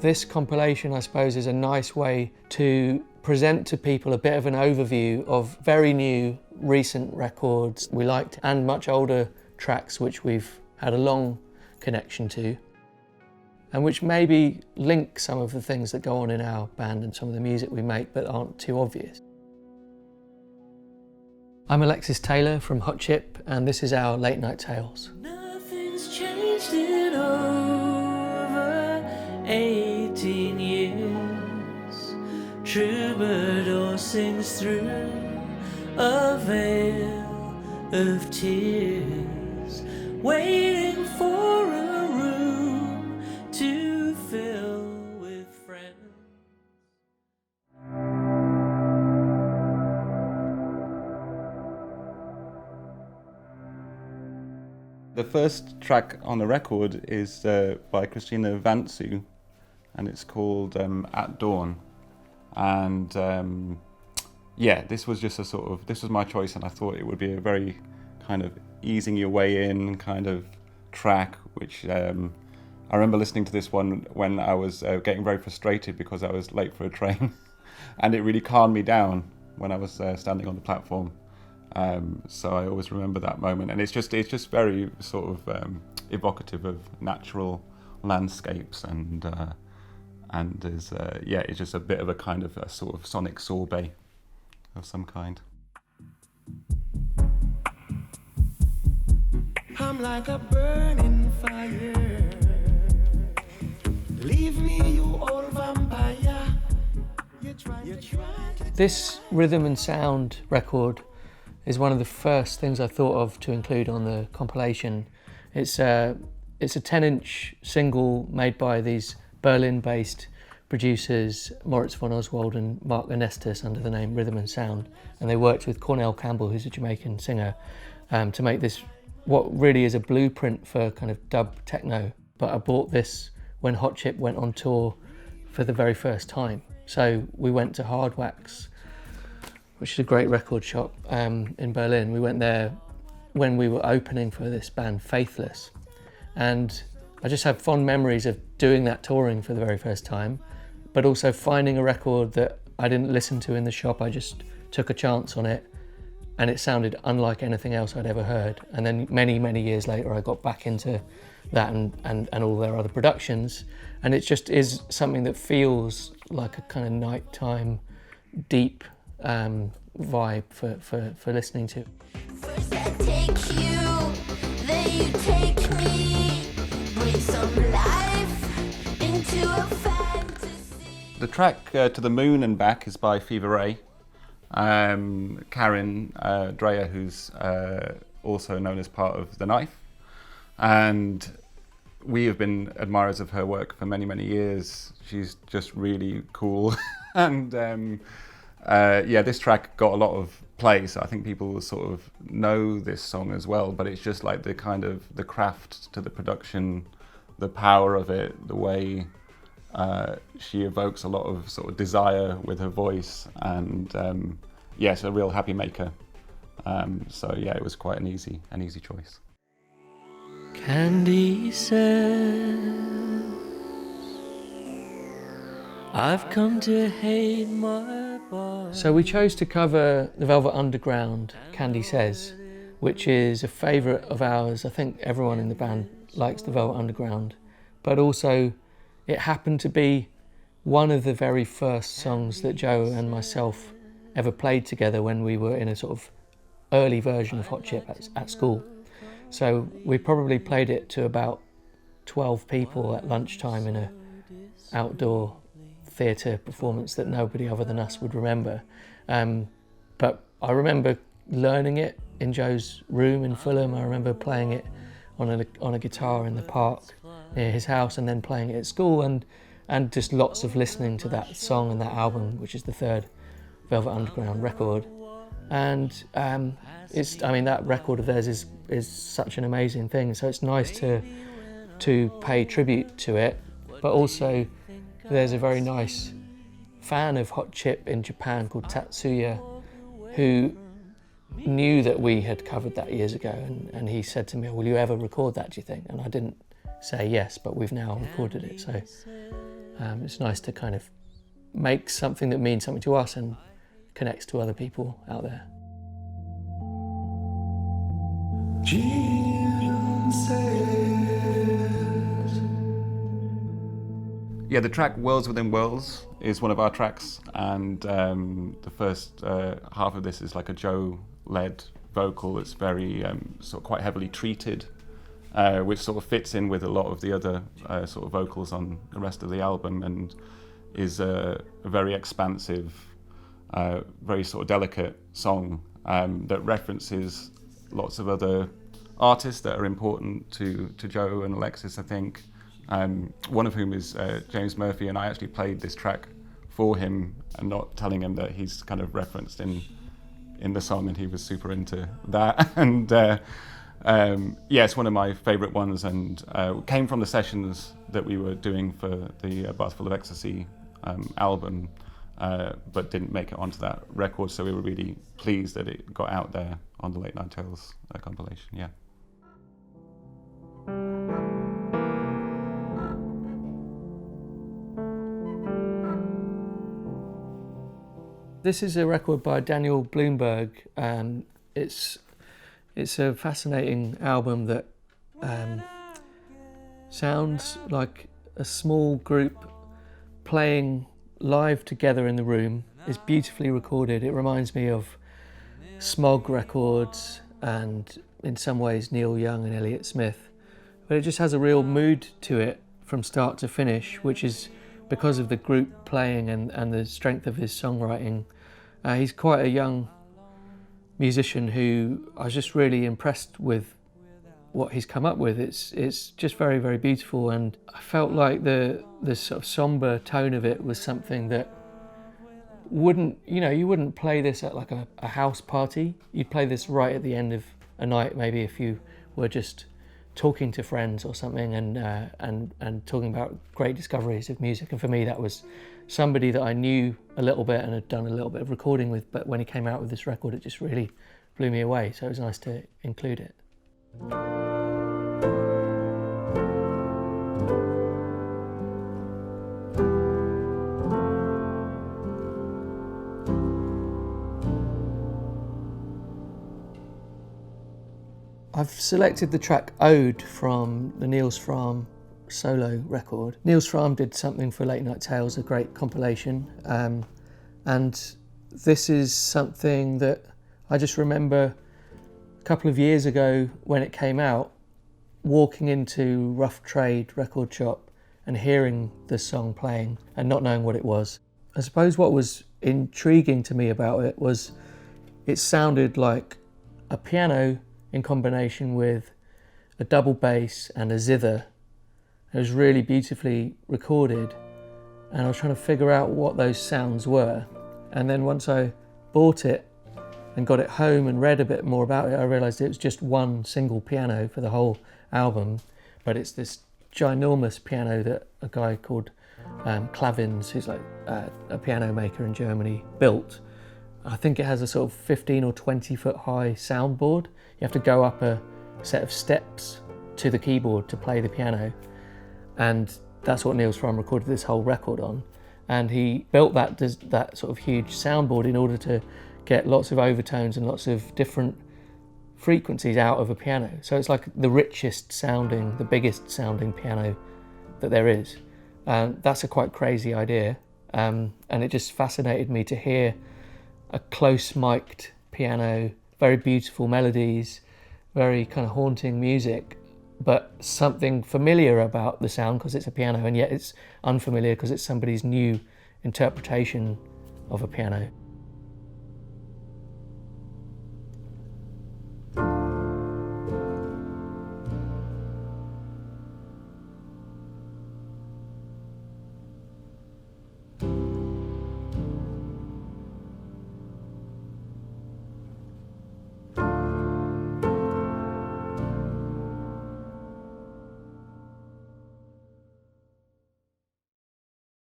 This compilation, I suppose, is a nice way to present to people a bit of an overview of very new, recent records we liked and much older tracks which we've had a long connection to, and which maybe link some of the things that go on in our band and some of the music we make but aren't too obvious. I'm Alexis Taylor from Hot Chip, and this is our Late Night Tales. Nothing's changed in over 18 years. Troubadour sings through a veil of tears, waiting for a room to fill with friends. The first track on the record is by Christina Vanciu, and it's called At Dawn. And yeah, this was just this was my choice, and I thought it would be a very kind of easing your way in kind of track, which I remember listening to this one when I was getting very frustrated because I was late for a train, and it really calmed me down when I was standing on the platform. So I always remember that moment, and it's just very sort of evocative of natural landscapes, and there's it's just a bit of a kind of a sort of sonic sorbet of some kind. I'm like a burning fire. Leave me, you old vampire. You try to... This rhythm and sound record is one of the first things I thought of to include on the compilation. It's a 10-inch single made by these Berlin-based producers, Moritz von Oswald and Mark Ernestus, under the name Rhythm and Sound, and they worked with Cornell Campbell, who's a Jamaican singer, to make this what really is a blueprint for kind of dub techno. But I bought this when Hot Chip went on tour for the very first time. So we went to Hard Wax, which is a great record shop in Berlin. We went there when we were opening for this band Faithless, and I just have fond memories of doing that touring for the very first time, but also finding a record that I didn't listen to in the shop. I just took a chance on it, and it sounded unlike anything else I'd ever heard. And then many years later I got back into that and all their other productions, and it just is something that feels like a kind of nighttime, deep vibe for listening to. First I take you, then you take me, bring some life into a fantasy. The track To the Moon and Back is by Fever Ray. Karen Dreyer, who's also known as part of The Knife, and we have been admirers of her work for many years. She's just really cool. And this track got a lot of play, so I think people will sort of know this song as well, but it's just like the kind of the craft to the production, the power of it, the way she evokes a lot of sort of desire with her voice, and it's a real happy maker. So yeah, it was quite an easy choice. Candy says, I've come to hate my body. So we chose to cover the Velvet Underground, Candy Says, which is a favourite of ours. I think everyone in the band likes the Velvet Underground, but also it happened to be one of the very first songs that Joe and myself ever played together when we were in a sort of early version of Hot Chip at school. So we probably played it to about 12 people at lunchtime in a outdoor theatre performance that nobody other than us would remember. But I remember learning it in Joe's room in Fulham. I remember playing it on a guitar in the park near his house, and then playing it at school, and just lots of listening to that song and that album, which is the third Velvet Underground record. And that record of theirs is such an amazing thing. So it's nice to pay tribute to it, but also there's a very nice fan of Hot Chip in Japan called Tatsuya, who knew that we had covered that years ago, and he said to me, will you ever record that, do you think? And I didn't say yes, but we've now recorded it. So It's nice to kind of make something that means something to us and connects to other people out there. Yeah, the track Worlds Within Worlds is one of our tracks, and the first half of this is like a Joe-led vocal that's very sort of quite heavily treated, which sort of fits in with a lot of the other sort of vocals on the rest of the album, and is a very expansive, very sort of delicate song that references lots of other artists that are important to Joe and Alexis, I think. One of whom is James Murphy, and I actually played this track for him and not telling him that he's kind of referenced in the song, and he was super into that. And yeah, it's one of my favourite ones, and came from the sessions that we were doing for the Bath Full of Ecstasy album, but didn't make it onto that record, so we were really pleased that it got out there on the Late Night Tales compilation, yeah. This is a record by Daniel Blumberg, and it's a fascinating album that sounds like a small group playing live together in the room. It's beautifully recorded. It reminds me of Smog Records and in some ways Neil Young and Elliott Smith, but it just has a real mood to it from start to finish, which is because of the group playing and the strength of his songwriting. He's quite a young musician who I was just really impressed with what he's come up with. It's just very, very beautiful, and I felt like the sort of somber tone of it was something that you wouldn't play this at like a house party. You'd play this right at the end of a night, maybe if you were just talking to friends or something, and talking about great discoveries of music. And for me, that was somebody that I knew a little bit and had done a little bit of recording with, but when he came out with this record, it just really blew me away. So it was nice to include it. I've selected the track Ode from the Nils Frahm solo record. Nils Frahm did something for Late Night Tales, a great compilation, and this is something that I just remember a couple of years ago when it came out, walking into Rough Trade record shop and hearing this song playing and not knowing what it was. I suppose what was intriguing to me about it was it sounded like a piano in combination with a double bass and a zither. It was really beautifully recorded, and I was trying to figure out what those sounds were. And then once I bought it and got it home and read a bit more about it, I realised it was just one single piano for the whole album, but it's this ginormous piano that a guy called Clavins, who's like a piano maker in Germany, built. I think it has a sort of 15 or 20 foot high soundboard. You have to go up a set of steps to the keyboard to play the piano. And that's what Nils Frahm recorded this whole record on. And he built that sort of huge soundboard in order to get lots of overtones and lots of different frequencies out of a piano. So it's like the richest sounding, the biggest sounding piano that there is. That's a quite crazy idea. And it just fascinated me to hear a close mic'd piano, very beautiful melodies, very kind of haunting music, but something familiar about the sound because it's a piano, and yet it's unfamiliar because it's somebody's new interpretation of a piano.